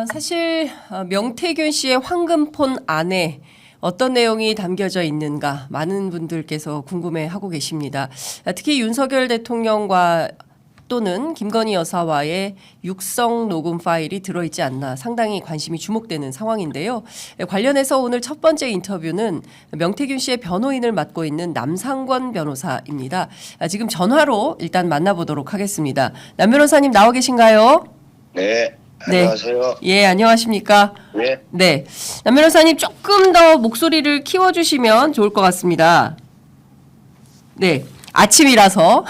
사실 명태균 씨의 황금폰 안에 어떤 내용이 담겨져 있는가 많은 분들께서 궁금해하고 계십니다. 특히 윤석열 대통령과 또는 김건희 여사와의 육성 녹음 파일이 들어있지 않나 상당히 관심이 주목되는 상황인데요. 관련해서 오늘 첫 번째 인터뷰는 명태균 씨의 변호인을 맡고 있는 남상권 변호사입니다. 지금 전화로 일단 만나보도록 하겠습니다. 남 변호사님 나와 계신가요? 네, 안녕하세요. 예, 안녕하십니까? 네. 네. 남 변호사님 조금 더 목소리를 키워주시면 좋을 것 같습니다. 네. 아침이라서.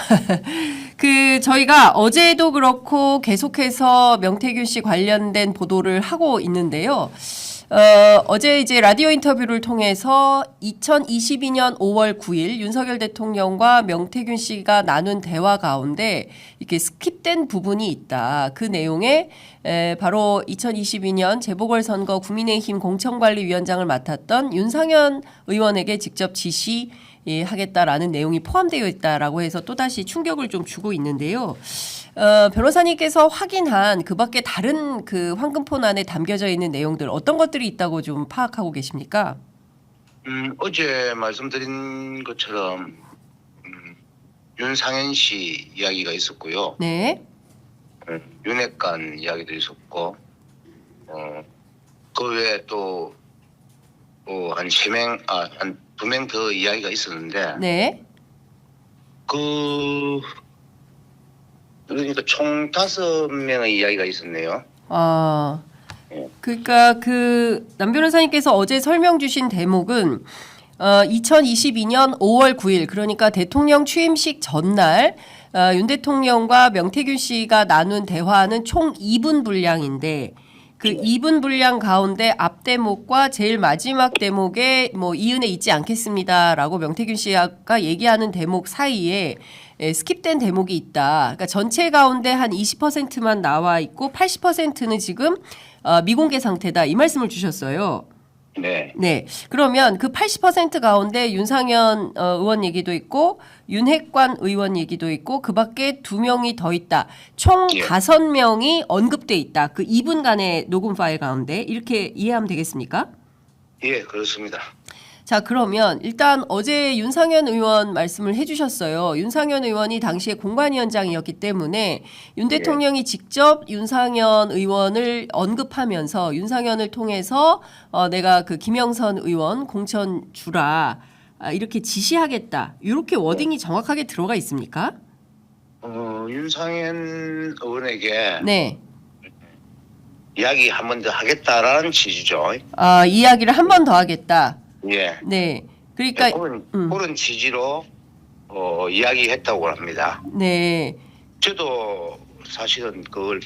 저희가 어제도 그렇고 계속해서 명태균 씨 관련된 보도를 하고 있는데요. 어제 이제 라디오 인터뷰를 통해서 2022년 5월 9일 윤석열 대통령과 명태균 씨가 나눈 대화 가운데 이렇게 스킵된 부분이 있다. 그 내용에 바로 2022년 재보궐선거 국민의힘 공천관리위원장을 맡았던 윤상현 의원에게 직접 지시하겠다라는 내용이 포함되어 있다라고 해서 또다시 충격을 좀 주고 있는데요. 변호사님께서 확인한 그 밖에 다른 그 황금폰 안에 담겨져 있는 내용들 어떤 것들이 있다고 좀 파악하고 계십니까? 어제 말씀드린 것처럼 윤상현 씨 이야기가 있었고요. 네. 윤핵관 이야기도 있었고, 그 외에 또 한 3명, 한 2명 더 이야기가 있었는데, 네. 그러니까 총 5명의 이야기가 있었네요. 그러니까 남 변호사님께서 어제 설명 주신 대목은 2022년 5월 9일 그러니까 대통령 취임식 전날 윤 대통령과 명태균 씨가 나눈 대화는 총 2분 분량인데 그 2분 분량 가운데 앞 대목과 제일 마지막 대목에 뭐 이은혜 있지 않겠습니다라고 명태균 씨가 얘기하는 대목 사이에 스킵된 대목이 있다. 그러니까 전체 가운데 한 20%만 나와 있고 80%는 지금 미공개 상태다. 이 말씀을 주셨어요. 네. 네. 그러면 그 80% 가운데 윤상현 의원 얘기도 있고 윤핵관 의원 얘기도 있고 그 밖에 2명이 더 있다. 총 5명이 언급돼 있다. 그 2분간의 녹음 파일 가운데 이렇게 이해하면 되겠습니까? 예, 그렇습니다. 자, 그러면 일단 어제 윤상현 의원 말씀을 해주셨어요. 윤상현 의원이 당시에 공관위원장이었기 때문에 윤 대통령이 직접 윤상현 의원을 언급하면서 윤상현을 통해서 내가 그 김영선 의원 공천 주라 이렇게 지시하겠다. 이렇게 워딩이 정확하게 들어가 있습니까? 윤상현 의원에게 네. 이야기 한 번 더 하겠다라는 취지죠. 이야기를 한 번 더 하겠다. 예. 네. 그러니까 그런 취지로 이야기했다고 합니다. 네. 저도 사실은 그걸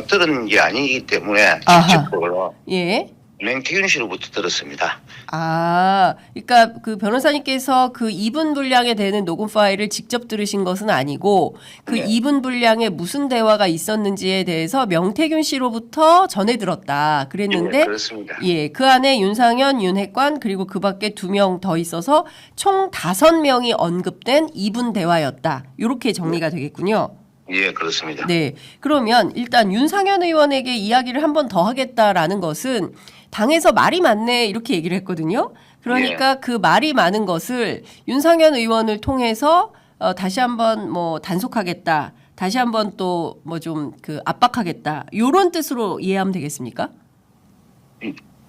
들은 게 아니기 때문에 아하. 직접적으로 예. 명태균 씨로부터 들었습니다. 그러니까 그 변호사님께서 그 2분 분량에 되는 녹음 파일을 직접 들으신 것은 아니고 그 네. 2분 분량에 무슨 대화가 있었는지에 대해서 명태균 씨로부터 전해 들었다. 그랬는데 네, 그렇습니다. 예, 그 안에 윤상현, 윤핵관 그리고 그 밖에 2명 더 있어서 총 5명이 언급된 2분 대화였다. 이렇게 정리가 되겠군요. 예, 그렇습니다. 네. 그러면 일단 윤상현 의원에게 이야기를 한 번 더 하겠다라는 것은 당에서 말이 많네 이렇게 얘기를 했거든요. 그러니까 그 말이 많은 것을 윤상현 의원을 통해서 다시 한번 뭐 단속하겠다. 다시 한번 또 뭐 좀 그 압박하겠다. 요런 뜻으로 이해하면 되겠습니까?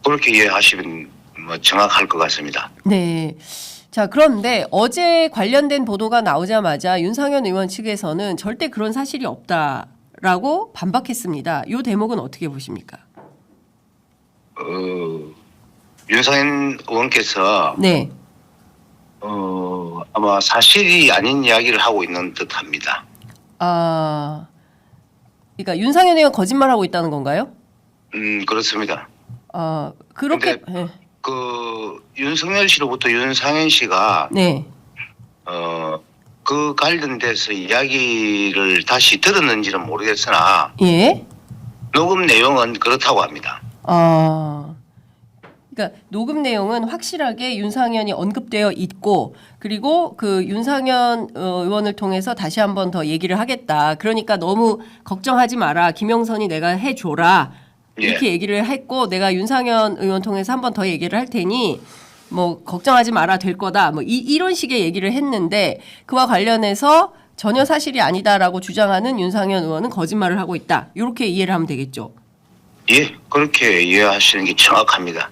그렇게 이해하시면 뭐 정확할 것 같습니다. 네. 자, 그런데 어제 관련된 보도가 나오자마자 윤상현 의원 측에서는 절대 그런 사실이 없다라고 반박했습니다. 이 대목은 어떻게 보십니까? 윤상현 의원께서 네. 아마 사실이 아닌 이야기를 하고 있는 듯합니다. 그러니까 윤상현 의원 거짓말하고 있다는 건가요? 그렇습니다. 그렇게 근데 그 윤석열 씨로부터 윤상현 씨가 네. 그 관련돼서 이야기를 다시 들었는지는 모르겠으나 예. 녹음 내용은 그렇다고 합니다. 그러니까 녹음 내용은 확실하게 윤상현이 언급되어 있고 그리고 그 윤상현 의원을 통해서 다시 한번 더 얘기를 하겠다. 그러니까 너무 걱정하지 마라. 김영선이 내가 해줘라. 이렇게 얘기를 했고 내가 윤상현 의원 통해서 한 번 더 얘기를 할 테니 뭐 걱정하지 마라 될 거다 뭐 이런 식의 얘기를 했는데 그와 관련해서 전혀 사실이 아니다라고 주장하는 윤상현 의원은 거짓말을 하고 있다. 이렇게 이해를 하면 되겠죠. 예, 그렇게 이해하시는 게 정확합니다.